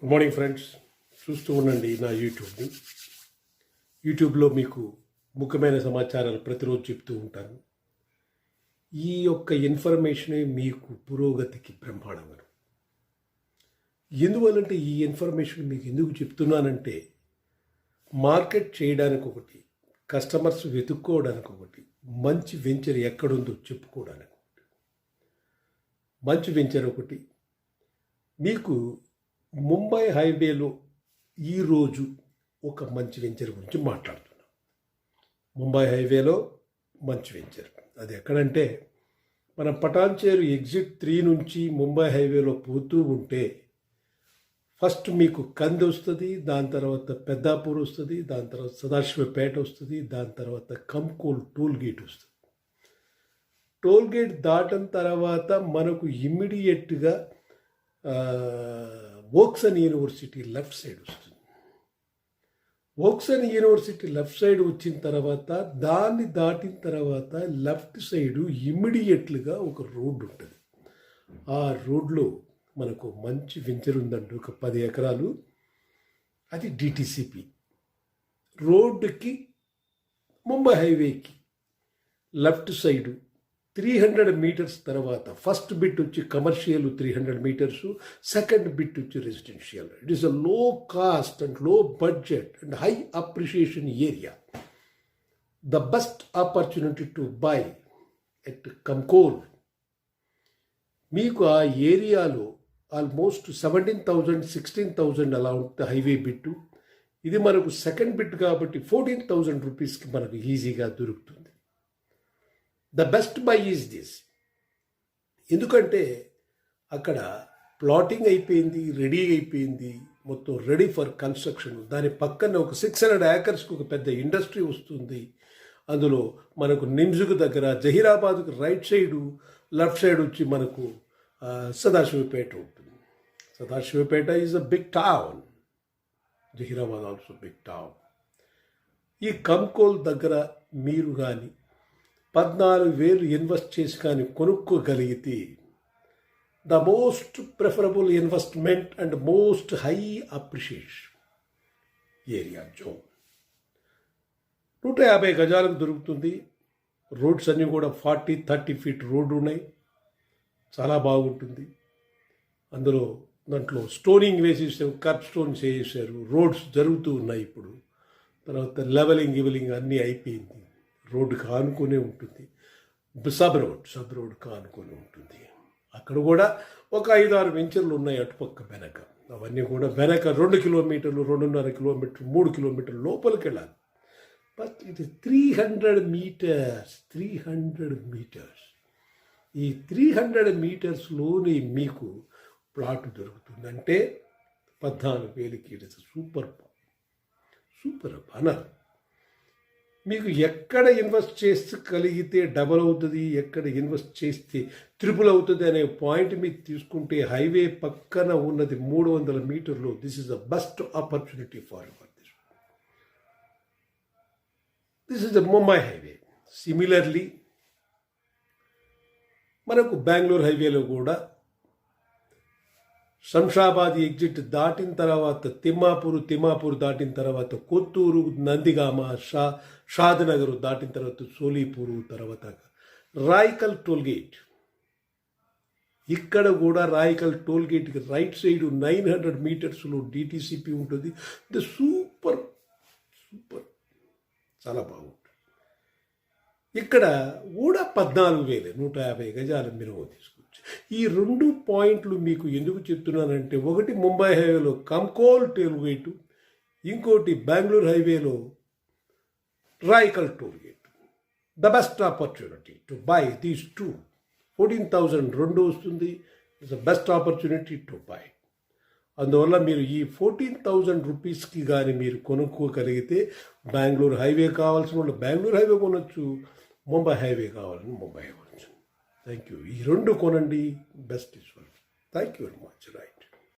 Good morning friends. చూస్తూ ఉండండి నా యూట్యూబ్ని. యూట్యూబ్లో మీకు ముఖ్యమైన సమాచారాలు ప్రతిరోజు చెప్తూ ఉంటాను. ఈ యొక్క ఇన్ఫర్మేషనే మీకు పురోగతికి బ్రహ్మాండంగా. ఎందువల్లంటే ఈ ఇన్ఫర్మేషన్ మీకు ఎందుకు చెప్తున్నానంటే, మార్కెట్ చేయడానికి ఒకటి, కస్టమర్స్ వెతుక్కోవడానికి ఒకటి, మంచి వెంచర్ ఎక్కడుందో చెప్పుకోవడానికి ఒకటి. మంచి వెంచర్ ఒకటి. మీకు ముంబై హైవేలో ఈరోజు ఒక మంచి వెంచర్ గురించి మాట్లాడుతున్నాం. ముంబై హైవేలో మంచి వెంచర్ అది ఎక్కడంటే, మనం పటాన్చేరు ఎగ్జిట్ 3 నుంచి ముంబై హైవేలో పోతూ ఉంటే ఫస్ట్ మీకు కంది వస్తుంది, దాని తర్వాత పెద్దాపూర్ వస్తుంది, దాని తర్వాత సదాశివపేట వస్తుంది, దాని తర్వాత కంకోల్ టోల్ గేట్ వస్తుంది. టోల్ గేట్ దాటిన తర్వాత మనకు ఇమ్మీడియట్గా వోక్సన్ యూనివర్సిటీ లెఫ్ట్ సైడ్ వస్తుంది. వోక్సన్ యూనివర్సిటీ లెఫ్ట్ సైడ్ వచ్చిన తర్వాత దాన్ని దాటిన తర్వాత లెఫ్ట్ సైడు ఇమ్మీడియట్లుగా ఒక రోడ్డు ఉంటుంది. ఆ రోడ్లో మనకు మంచి వెంచర్ ఉందండి, ఒక 10 ఎకరాలు. అది డిటిసిపి రోడ్డుకి ముంబై హైవేకి లెఫ్ట్ సైడు 300 మీటర్స్ తర్వాత ఫస్ట్ బిట్ వచ్చి కమర్షియల్ 300 మీటర్స్, సెకండ్ బిట్ వచ్చి రెసిడెన్షియల్. ఇట్ ఈస్ అ లో కాస్ట్ అండ్ లో budget and high appreciation area. The best opportunity to by at Kankol. మీకు ఆ ఏరియాలో ఆల్మోస్ట్ 17,000 16,000 అలా ఉంటుంది హైవే బిట్టు. ఇది మనకు సెకండ్ బిట్ కాబట్టి 14,000 రూపీస్కి మనకు ఈజీగా దొరుకుతుంది. The best by is this. ఎందుకంటే అక్కడ ప్లాటింగ్ అయిపోయింది, రెడీ అయిపోయింది, మొత్తం రెడీ ఫర్ కన్స్ట్రక్షన్. దాని పక్కన ఒక 600 ఏకర్స్కి ఒక పెద్ద ఇండస్ట్రీ వస్తుంది. అందులో మనకు నిమ్స్కు దగ్గర జహీరాబాద్కు రైట్ సైడు, లెఫ్ట్ సైడ్ వచ్చి మనకు సదాశివపేట ఉంటుంది. Sadashivpet is a big town. Zaheerabad also big town. ఈ కంకోల్ దగ్గర మీరు కానీ 14,000 ఇన్వెస్ట్ చేసి కానీ కొనుక్కోగలిగితే the most preferable investment and most high appreciation area zone. 150 గజాలకు దొరుకుతుంది. రోడ్స్ అన్నీ కూడా 40-30 ఫీట్ రోడ్డు ఉన్నాయి. చాలా బాగుంటుంది. అందులో దాంట్లో స్టోనింగ్ వేసేసారు, కర్బ్ స్టోన్స్ వేసేసారు. రోడ్స్ జరుగుతూ ఉన్నాయి ఇప్పుడు. తర్వాత లెవెలింగ్ అన్నీ అయిపోయింది. రోడ్డుకి ఆనుకునే ఉంటుంది. సబ్ రోడ్ ఆనుకొని ఉంటుంది. అక్కడ కూడా ఒక 5-6 వెంచర్లు ఉన్నాయి అటుపక్క వెనక. అవన్నీ కూడా వెనక 2 కిలోమీటర్లు, 2.5 కిలోమీటర్లు, 3 కిలోమీటర్లు లోపలికి వెళ్ళాలి. బట్ ఇది 300 మీటర్స్. ఈ 300 మీటర్స్లోనే మీకు ప్లాట్ దొరుకుతుంది. అంటే 14,000కి. ఇట్ ఇస్ సూపర్ అన్నారు. మీకు ఎక్కడ ఇన్వెస్ట్ చేస్తే కలిగితే డబల్ అవుతుంది, ఎక్కడ ఇన్వెస్ట్ చేస్తే ట్రిపుల్ అవుతుంది అనే పాయింట్ మీరు తీసుకుంటే హైవే పక్కన ఉన్నది 300 మీటర్లు. This is the best opportunity for this. This is the Mumbai highway. Similarly మనకు బెంగళూరు హైవేలో కూడా శంషాబాద్ ఎగ్జిట్ దాటిన తర్వాత తిమ్మాపూర్ దాటిన తర్వాత కొత్తూరు, నందిగామ, షాద్నగర్ దాటిన తర్వాత సోలీపూరు, తర్వాత రాయికల్ టోల్గేట్. ఇక్కడ కూడా రాయికల్ టోల్గేట్కి రైట్ సైడ్ 900 మీటర్స్లో డిటిసిపి ఉంటుంది. ది సూపర్ చాలా బాగుంటుంది. ఇక్కడ కూడా 14,000 150 గజాల మినిమం తీసుకోవచ్చు. ఈ 2 పాయింట్లు మీకు ఎందుకు చెప్తున్నానంటే, ఒకటి ముంబై హైవేలో కంకోల్ టోల్గేట్, ఇంకోటి బెంగళూరు హైవేలో Raikal tollgate. The best opportunity to buy these 2. 14,000 2 వస్తుంది. It's the best opportunity to buy. అందువల్ల మీరు ఈ 14,000 రూపీస్కి కానీ మీరు కొనుక్కోగలిగితే బెంగళూరు హైవే కావాల్సిన వాళ్ళు బెంగళూరు హైవే కొనవచ్చు, ముంబై హైవే కావాలని ముంబై కొనవచ్చు. Thank you. ఈ 2 కొనండి. Best is one. Thank you very much. Right.